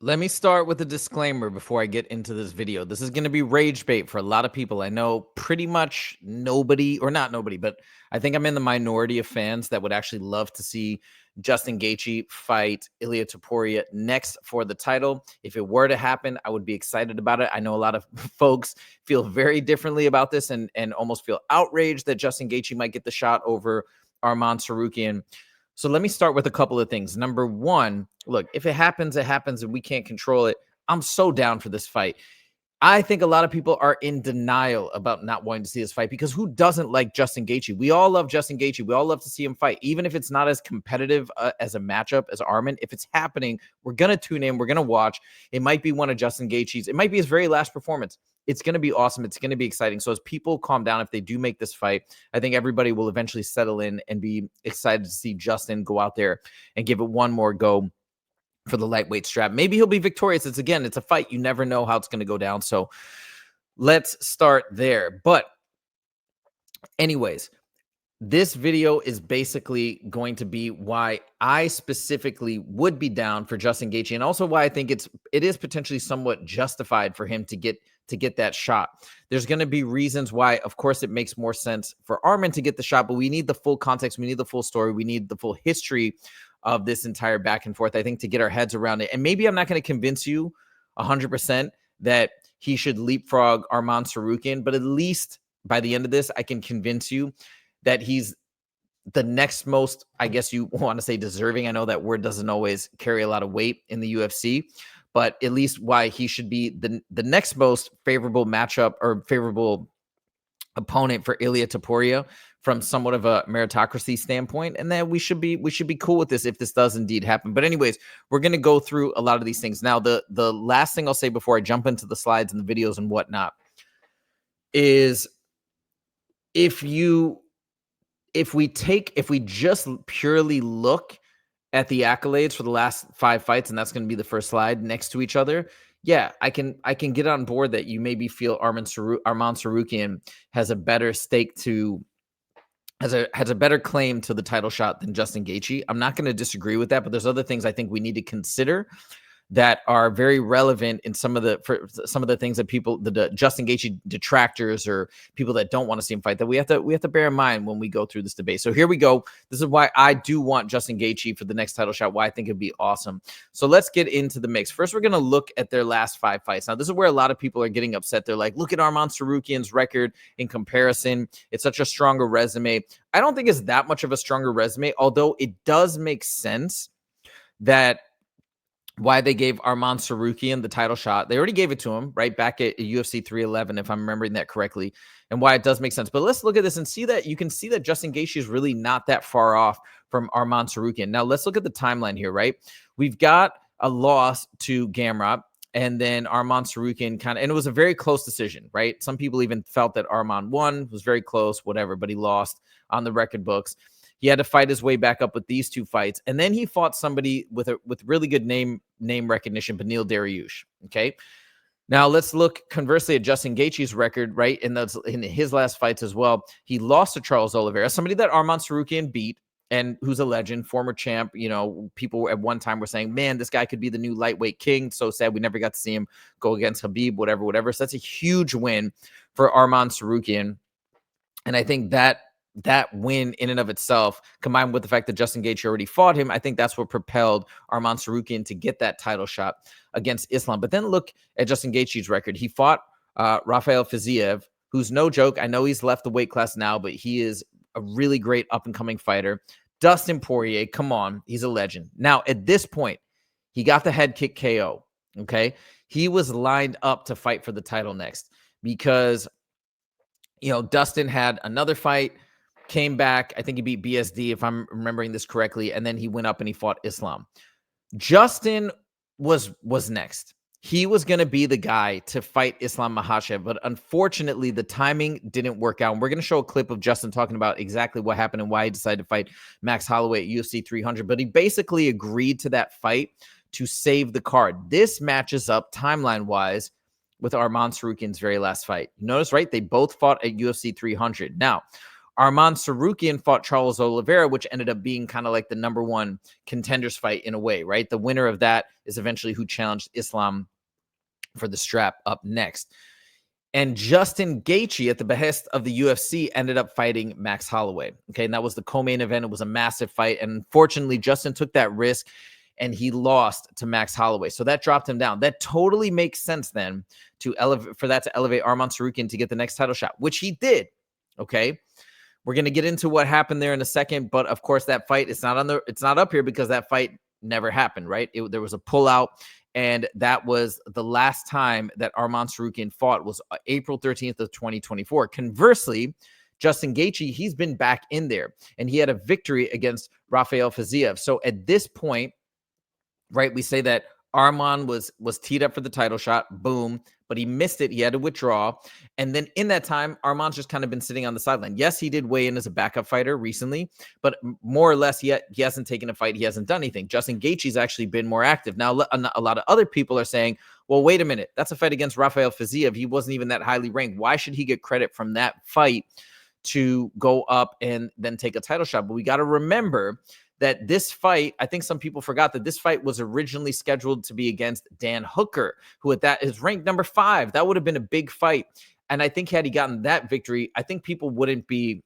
Let me start with a disclaimer before I get into this video. This is going to be rage bait for a lot of people. I know pretty much nobody, or not nobody, but I think I'm in the minority of fans that would actually love to see Justin Gaethje fight Ilia Topuria next for the title. If it were to happen, I would be excited about it. I know a lot of folks feel very differently about this and almost feel outraged that Justin Gaethje might get the shot over Arman Tsarukyan. So let me start with a couple of things. Number one, look, if it happens, it happens, and we can't control it. I'm so down for this fight. I think a lot of people are in denial about not wanting to see this fight because who doesn't like Justin Gaethje? We all love Justin Gaethje. We all love to see him fight, even if it's not as competitive as a matchup as Arman. If it's happening, we're going to tune in. We're going to watch. It might be one of Justin Gaethje's. It might be his very last performance. It's going to be awesome. It's going to be exciting. So as people calm down, if they do make this fight, I think everybody will eventually settle in and be excited to see Justin go out there and give it one more go for the lightweight strap. Maybe he'll be victorious. It's a fight. You never know how it's going to go down. So let's start there. But anyways, this video is basically going to be why I specifically would be down for Justin Gaethje, and also why I think it is potentially somewhat justified for him to get that shot. There's going to be reasons why, of course, it makes more sense for Arman to get the shot, but we need the full context. We need the full story. We need the full history of this entire back and forth, I think, to get our heads around it. And maybe I'm not going to convince you 100% that he should leapfrog Arman Tsarukyan, but at least by the end of this, I can convince you that he's the next most, I guess you want to say, deserving. I know that word doesn't always carry a lot of weight in the UFC, but at least why he should be the next most favorable matchup or favorable opponent for Ilia Topuria from somewhat of a meritocracy standpoint, and that we should be cool with this if this does indeed happen. But anyways, we're going to go through a lot of these things. Now, the last thing I'll say before I jump into the slides and the videos and whatnot is if we just purely look at the accolades for the last 5 fights, and that's going to be the first slide next to each other, yeah, I can get on board that you maybe feel Arman Tsarukyan has a better stake to has a better claim to the title shot than Justin Gaethje. I'm not going to disagree with that, but there's other things I think we need to consider that are very relevant in some of the things that people, the Justin Gaethje detractors or people that don't want to see him fight, that we have to bear in mind when we go through this debate. So here we go. This is why I do want Justin Gaethje for the next title shot, why I think it'd be awesome. So let's get into the mix. First, we're going to look at their last 5 fights. Now, this is where a lot of people are getting upset. They're like, look at Arman Tsarukyan's record in comparison. It's such a stronger resume. I don't think it's that much of a stronger resume, although it does make sense that why they gave Arman Tsarukyan the title shot. They already gave it to him right back at UFC 311, if I'm remembering that correctly, and why it does make sense. But let's look at this and see that you can see that Justin Gaethje is really not that far off from Arman Tsarukyan. Now, let's look at the timeline here, right? We've got a loss to Gamrot, and then Arman Tsarukyan and it was a very close decision, right? Some people even felt that Arman won, was very close, whatever, but he lost on the record books. He had to fight his way back up with these 2 fights. And then he fought somebody with really good name recognition, Beneil Dariush. Okay. Now let's look conversely at Justin Gaethje's record, right? In his last fights as well. He lost to Charles Oliveira, somebody that Arman Tsarukyan beat and who's a legend, former champ. You know, people at one time were saying, man, this guy could be the new lightweight king. So sad we never got to see him go against Khabib, whatever. So that's a huge win for Arman Tsarukyan. And I think that win in and of itself, combined with the fact that Justin Gaethje already fought him, I think that's what propelled Arman Tsarukyan to get that title shot against Islam. But then look at Justin Gaethje's record. He fought Rafael Fiziev, who's no joke. I know he's left the weight class now, but he is a really great up-and-coming fighter. Dustin Poirier, come on, he's a legend. Now, at this point, he got the head kick KO, okay? He was lined up to fight for the title next because, you know, Dustin had another fight, came back. I think he beat BSD, if I'm remembering this correctly. And then he went up and he fought Islam. Justin was next. He was going to be the guy to fight Islam Makhachev, but unfortunately the timing didn't work out. And we're going to show a clip of Justin talking about exactly what happened and why he decided to fight Max Holloway at UFC 300. But he basically agreed to that fight to save the card. This matches up timeline-wise with Arman Tsarukyan's very last fight. You notice, right? They both fought at UFC 300. Now, Arman Tsarukyan fought Charles Oliveira, which ended up being kind of like the number one contenders fight in a way, right? The winner of that is eventually who challenged Islam for the strap up next. And Justin Gaethje, at the behest of the UFC, ended up fighting Max Holloway. Okay, and that was the co-main event. It was a massive fight. And unfortunately, Justin took that risk and he lost to Max Holloway. So that dropped him down. That totally makes sense then to elevate Arman Tsarukyan to get the next title shot, which he did. Okay. We're going to get into what happened there in a second. But of course, that fight, it's not up here because that fight never happened, right? There was a pullout. And that was the last time that Arman Tsarukyan fought, was April 13th of 2024. Conversely, Justin Gaethje, he's been back in there, and he had a victory against Rafael Fiziev. So at this point, right, we say that Arman was teed up for the title shot, boom, but he missed it. He had to withdraw. And then in that time, Arman's just kind of been sitting on the sideline. Yes, he did weigh in as a backup fighter recently, but more or less, he hasn't taken a fight. He hasn't done anything. Justin Gaethje's actually been more active. Now, a lot of other people are saying, well, wait a minute. That's a fight against Rafael Fiziev. He wasn't even that highly ranked. Why should he get credit from that fight to go up and then take a title shot? But we got to remember that this fight, I think some people forgot that this fight was originally scheduled to be against Dan Hooker, who at that is ranked number 5. That would have been a big fight. And I think had he gotten that victory, I think people wouldn't be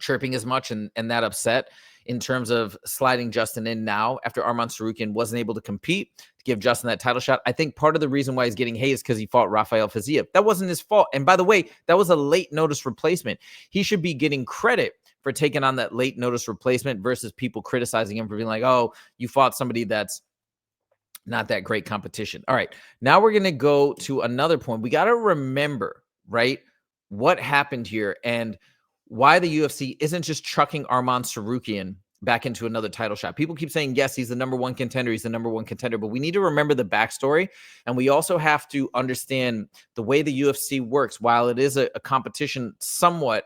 chirping as much and that upset in terms of sliding Justin in now after Arman Tsarukyan wasn't able to compete to give Justin that title shot. I think part of the reason why he's getting hate is because he fought Rafael Fiziev. That wasn't his fault. And by the way, that was a late notice replacement. He should be getting credit for taking on that late notice replacement versus people criticizing him for being like, oh, you fought somebody that's not that great competition. All right, now we're going to go to another point. We got to remember, right, what happened here and why the UFC isn't just chucking Arman Tsarukyan back into another title shot. People keep saying, yes, he's the number one contender. He's the number one contender. But we need to remember the backstory. And we also have to understand the way the UFC works. While it is a competition somewhat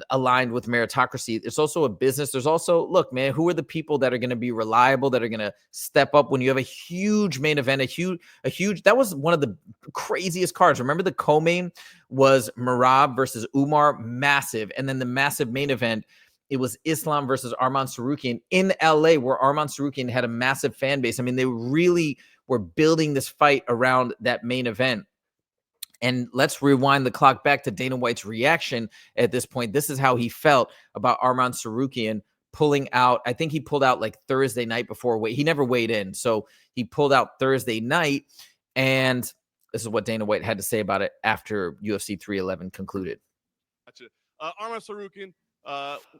aligned with meritocracy, it's also a business. There's also, look, man, who are the people that are going to be reliable, that are going to step up when you have a huge main event, a huge, that was one of the craziest cards. Remember the co-main was Merab versus Umar, massive. And then the massive main event, it was Islam versus Arman Tsarukyan in LA, where Arman Tsarukyan had a massive fan base. I mean, they really were building this fight around that main event. And let's rewind the clock back to Dana White's reaction at this point. This is how he felt about Arman Tsarukyan pulling out. I think he pulled out like Thursday night before he never weighed in. So he pulled out Thursday night. And this is what Dana White had to say about it after UFC 311 concluded. Gotcha. Arman Tsarukyan,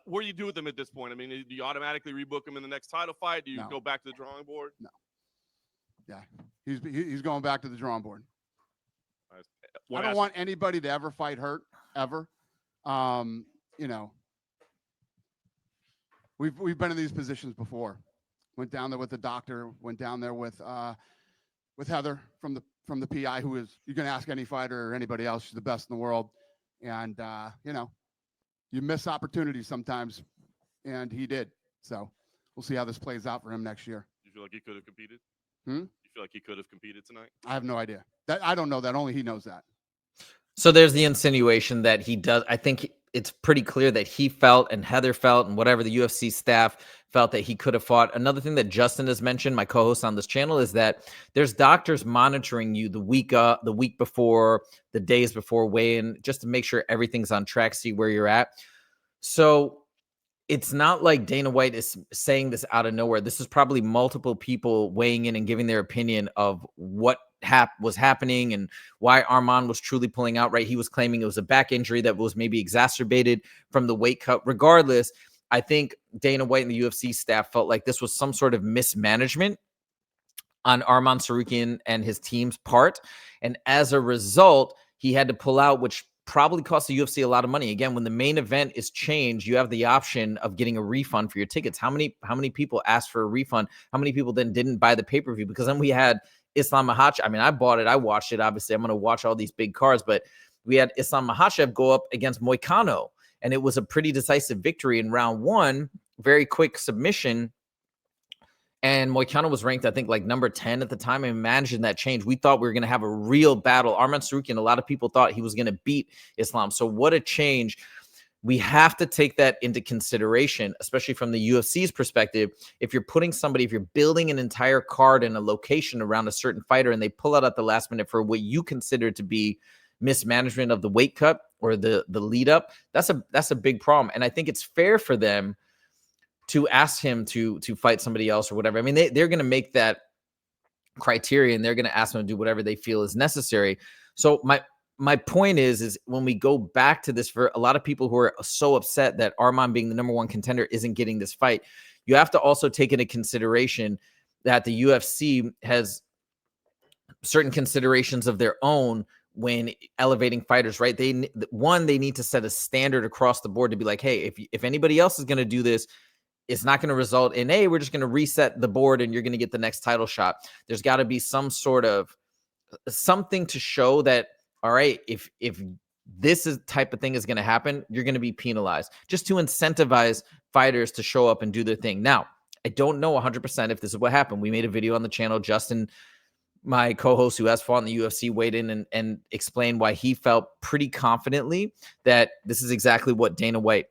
what do you do with him at this point? I mean, do you automatically rebook him in the next title fight? Do you go back to the drawing board? No. Yeah, he's going back to the drawing board. I don't want anybody to ever fight hurt, ever. You know, we've been in these positions before. Went down there with the doctor. Went down there with Heather from the PI, who is, you can ask any fighter or anybody else. She's the best in the world. And you know, you miss opportunities sometimes, and he did. So we'll see how this plays out for him next year. You feel like he could have competed? You feel like he could have competed tonight? I have no idea. I don't know that. Only he knows that. So there's the insinuation that he does. I think it's pretty clear that he felt and Heather felt and whatever the UFC staff felt that he could have fought. Another thing that Justin has mentioned, my co-host on this channel, is that there's doctors monitoring you the week before, the days before weigh-in, just to make sure everything's on track, see where you're at. So it's not like Dana White is saying this out of nowhere. This is probably multiple people weighing in and giving their opinion of what was happening and why Arman was truly pulling out, right? He was claiming it was a back injury that was maybe exacerbated from the weight cut. Regardless, I think Dana White and the UFC staff felt like this was some sort of mismanagement on Arman Tsarukyan and his team's part. And as a result, he had to pull out, which probably cost the UFC a lot of money. Again, when the main event is changed, you have the option of getting a refund for your tickets. How many people asked for a refund? How many people then didn't buy the pay-per-view? Because then we had Islam Makhachev. I mean, I bought it. I watched it. Obviously, I'm going to watch all these big cards, but we had Islam Makhachev go up against Moicano, and it was a pretty decisive victory in round 1. Very quick submission. And Moicano was ranked, I think, like number 10 at the time. And imagine that change. We thought we were going to have a real battle. Arman Tsarukyan, a lot of people thought he was going to beat Islam. So what a change. we have to take that into consideration, especially from the UFC's perspective. If you're putting somebody, if you're building an entire card and a location around a certain fighter and they pull out at the last minute for what you consider to be mismanagement of the weight cut or the lead up, that's a big problem. And I think it's fair for them to ask him to fight somebody else or whatever. I mean, they're going to make that criteria and they're going to ask him to do whatever they feel is necessary. So my point is when we go back to this, for a lot of people who are so upset that Arman, being the number one contender, isn't getting this fight, you have to also take into consideration that the UFC has certain considerations of their own when elevating fighters, right? They need to set a standard across the board to be like, hey, if anybody else is going to do this, it's not going to result in, hey, we're just going to reset the board and you're going to get the next title shot. There's got to be some sort of something to show that, all right, if this is type of thing is going to happen, you're going to be penalized, just to incentivize fighters to show up and do their thing. Now, I don't know 100% if this is what happened. We made a video on the channel. Justin, my co-host who has fought in the UFC, weighed in and explained why he felt pretty confidently that this is exactly what Dana White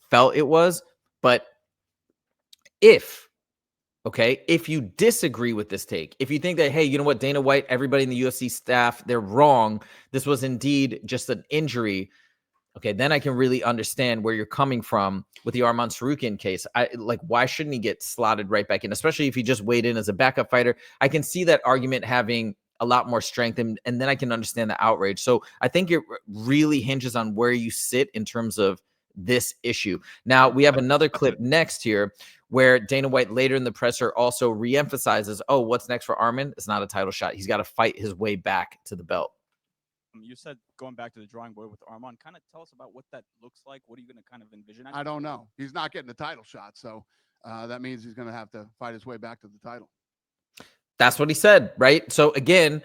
felt it was. But if you disagree with this take, if you think that, hey, you know what, Dana White, everybody in the UFC staff, they're wrong, this was indeed just an injury, okay, then I can really understand where you're coming from with the Arman Tsarukyan case. Why shouldn't he get slotted right back in, especially if he just weighed in as a backup fighter? I can see that argument having a lot more strength, and then I can understand the outrage. So I think it really hinges on where you sit in terms of this issue. Now, we have another clip next here where Dana White later in the presser also reemphasizes, oh, what's next for Arman? It's not a title shot. He's got to fight his way back to the belt. You said going back to the drawing board with Arman. Kind of tell us about what that looks like. What are you going to kind of envision? I don't know. He's not getting the title shot, so that means he's going to have to fight his way back to the title. That's what he said, right? So again,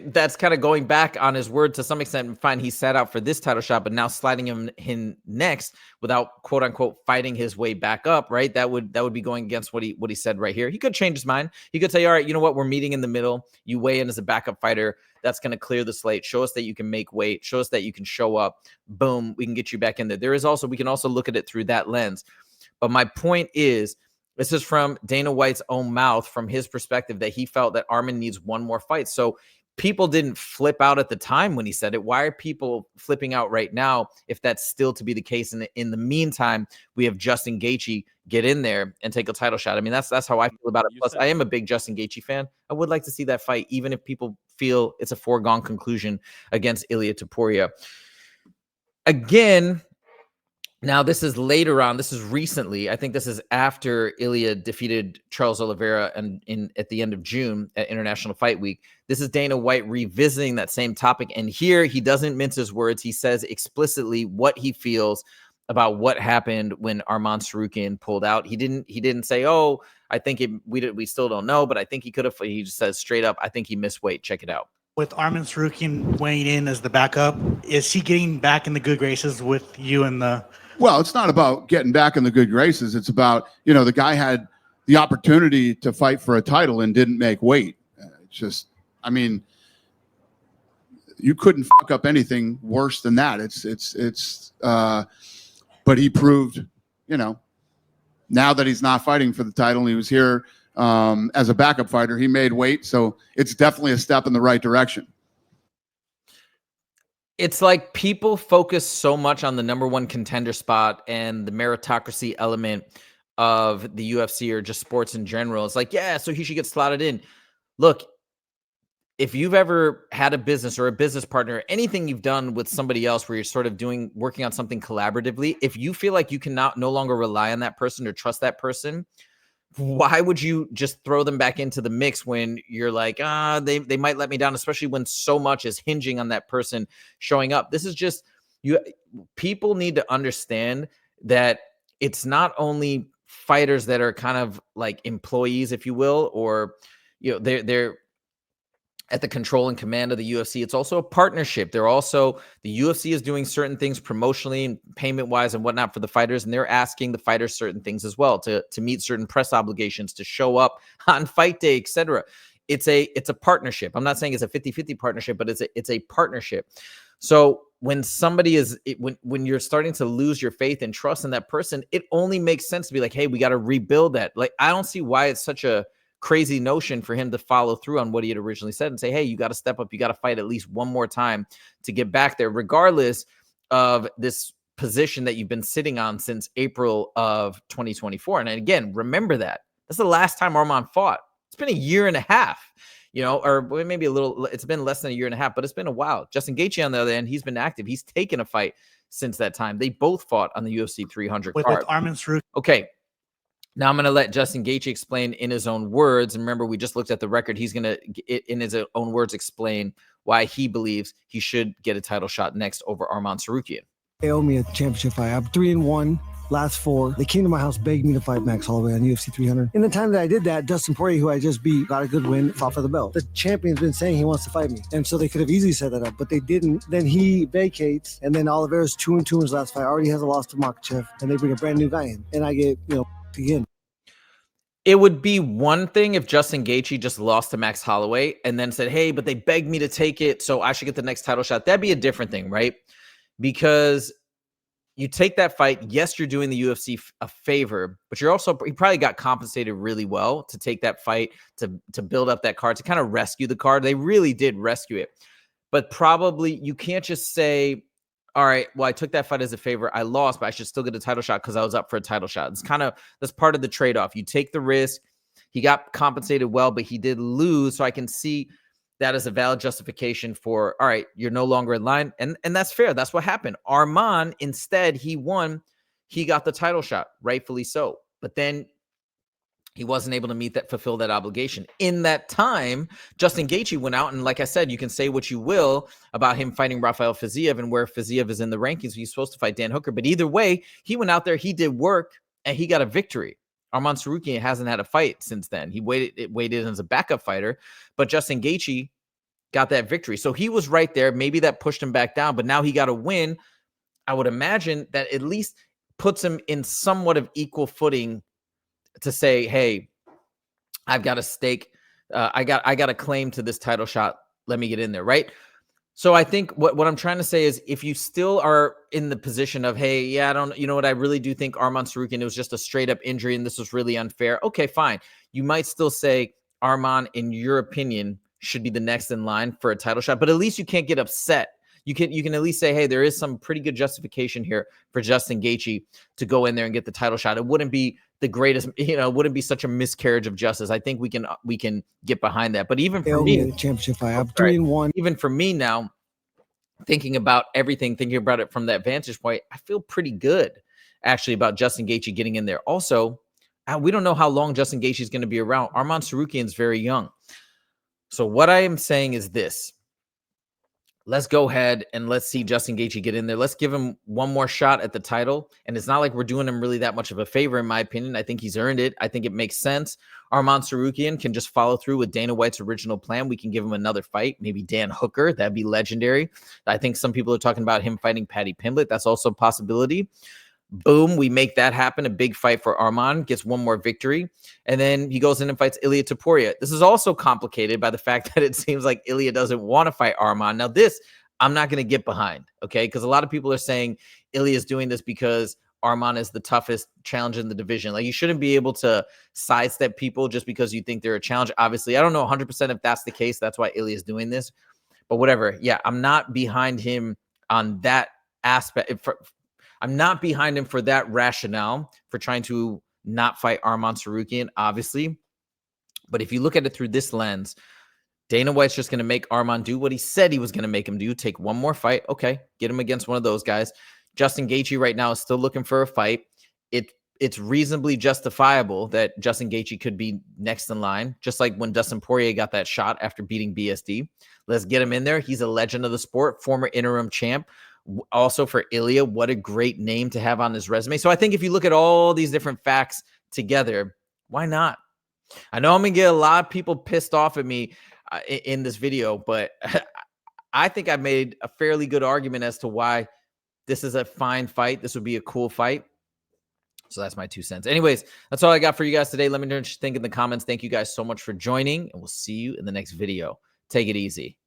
that's kind of going back on his word to some extent. Fine, he sat out for this title shot, but now sliding him in next without quote unquote fighting his way back up, right? That would be going against what he said right here. He could change his mind. He could say, all right, you know what? We're meeting in the middle. You weigh in as a backup fighter. That's going to clear the slate. Show us that you can make weight. Show us that you can show up. Boom, we can get you back in there. We can also look at it through that lens. But my point is, this is from Dana White's own mouth, from his perspective, that he felt that Arman needs one more fight. So people didn't flip out at the time when he said it. Why are people flipping out right now if that's still to be the case? In the meantime, we have Justin Gaethje get in there and take a title shot. I mean, that's how I feel about it. Plus, I am a big Justin Gaethje fan. I would like to see that fight, even if people feel it's a foregone conclusion against Ilia Topuria. Again, now this is later on. This is recently. I think this is after Ilia defeated Charles Oliveira at the end of June at International Fight Week. This is Dana White revisiting that same topic. And here he doesn't mince his words. He says explicitly what he feels about what happened when Arman Tsarukyan pulled out. He didn't say, oh, I think we still don't know, but I think he could have. He just says straight up, I think he missed weight. Check it out. With Arman Tsarukyan weighing in as the backup, is he getting back in the good graces with you and the... Well, it's not about getting back in the good graces. It's about, the guy had the opportunity to fight for a title and didn't make weight. It's just, I mean, you couldn't fuck up anything worse than that. But he proved, now that he's not fighting for the title and he was here as a backup fighter, he made weight. So it's definitely a step in the right direction. It's like people focus so much on the number one contender spot and the meritocracy element of the UFC or just sports in general. It's like, yeah, so he should get slotted in. Look, if you've ever had a business or a business partner, anything you've done with somebody else where you're sort of working on something collaboratively, if you feel like you can no longer rely on that person or trust that person, why would you just throw them back into the mix when you're like, they might let me down, especially when so much is hinging on that person showing up? This is just, people need to understand that it's not only fighters that are kind of like employees, if you will, or, they're at the control and command of the UFC. It's also a partnership. The UFC is doing certain things promotionally and payment wise and whatnot for the fighters. And they're asking the fighters certain things as well to meet certain press obligations, to show up on fight day, etc. It's a partnership. I'm not saying it's a 50-50 partnership, but it's a partnership. So when somebody is when you're starting to lose your faith and trust in that person, it only makes sense to be like, hey, we got to rebuild that. Like, I don't see why it's such a crazy notion for him to follow through on what he had originally said and say, hey, you got to step up, you got to fight at least one more time to get back there, regardless of this position that you've been sitting on since April of 2024. And again, remember that that's the last time Arman fought. It's been a year and a half. Or maybe a little, it's been less than a year and a half, but it's been a while. Justin Gaethje, on the other hand, he's been active. He's taken a fight since that time. They both fought on the UFC 300 with card. Arman Tsarukyan. Okay. Now I'm going to let Justin Gaethje explain in his own words. And remember, we just looked at the record. He's going to, in his own words, explain why he believes he should get a title shot next over Arman Tsarukyan. They owe me a championship fight. I'm 3-1. Last 4, they came to my house, begged me to fight Max Holloway on UFC 300. In the time that I did that, Dustin Poirier, who I just beat, got a good win, fought for the belt. The champion's been saying he wants to fight me, and so they could have easily set that up, but they didn't. Then he vacates, and then Oliveira's 2-2 in his last fight, already has a loss to Makhachev, and they bring a brand new guy in, and I get, again. It would be one thing if Justin Gaethje just lost to Max Holloway and then said, hey, but they begged me to take it, so I should get the next title shot. That'd be a different thing, right? Because you take that fight. Yes, you're doing the UFC a favor, but you probably got compensated really well to take that fight, to build up that card, to kind of rescue the card. They really did rescue it. But probably you can't just say, all right, well, I took that fight as a favor. I lost, but I should still get a title shot because I was up for a title shot. That's part of the trade-off. You take the risk. He got compensated well, but he did lose. So I can see that is a valid justification for, all right, you're no longer in line. And that's fair. That's what happened. Arman, instead, he won. He got the title shot, rightfully so. But then he wasn't able to fulfill that obligation. In that time, Justin Gaethje went out, and like I said, you can say what you will about him fighting Rafael Fiziev and where Fiziev is in the rankings. He's supposed to fight Dan Hooker. But either way, he went out there, he did work, and he got a victory. Arman Tsarukyan hasn't had a fight since then. He waited as a backup fighter, but Justin Gaethje got that victory. So he was right there. Maybe that pushed him back down, but now he got a win. I would imagine that at least puts him in somewhat of equal footing to say, hey, I've got a stake. I got a claim to this title shot. Let me get in there, right? So I think what I'm trying to say is, if you still are in the position of, hey, yeah, I really do think Arman Tsarukyan, it was just a straight up injury and this was really unfair. Okay, fine. You might still say Arman, in your opinion, should be the next in line for a title shot, but at least you can't get upset. You can at least say, hey, there is some pretty good justification here for Justin Gaethje to go in there and get the title shot. It wouldn't be the greatest, it wouldn't be such a miscarriage of justice. I think we can get behind that. But even for me, championship fight, I'm 3-1. Even for me now, thinking about it from that vantage point, I feel pretty good actually about Justin Gaethje getting in there. Also, we don't know how long Justin Gaethje is going to be around. Arman Tsarukyan is very young. So what I am saying is this. Let's go ahead and let's see Justin Gaethje get in there. Let's give him one more shot at the title. And it's not like we're doing him really that much of a favor, in my opinion. I think he's earned it. I think it makes sense. Arman Tsarukyan can just follow through with Dana White's original plan. We can give him another fight. Maybe Dan Hooker. That'd be legendary. I think some people are talking about him fighting Paddy Pimblett. That's also a possibility. Boom, we make that happen. A big fight for Arman, gets one more victory. And then he goes in and fights Ilia Topuria. This is also complicated by the fact that it seems like Ilia doesn't want to fight Arman. Now this, I'm not going to get behind, okay? Because a lot of people are saying Ilia is doing this because Arman is the toughest challenge in the division. Like, you shouldn't be able to sidestep people just because you think they're a challenge. Obviously, I don't know 100% if that's the case. That's why Ilia is doing this. But whatever. Yeah, I'm not behind him on that aspect. I'm not behind him for that rationale for trying to not fight Arman Tsarukyan, obviously. But if you look at it through this lens, Dana White's just going to make Arman do what he said he was going to make him do. Take one more fight. Okay, get him against one of those guys. Justin Gaethje right now is still looking for a fight. It's reasonably justifiable that Justin Gaethje could be next in line, just like when Dustin Poirier got that shot after beating BSD. Let's get him in there. He's a legend of the sport, former interim champ. Also for Ilia, what a great name to have on his resume. So I think if you look at all these different facts together, why not? I know I'm going to get a lot of people pissed off at me in this video, but I think I've made a fairly good argument as to why this is a fine fight. This would be a cool fight. So that's my 2 cents. Anyways, that's all I got for you guys today. Let me know what you think in the comments. Thank you guys so much for joining, and we'll see you in the next video. Take it easy.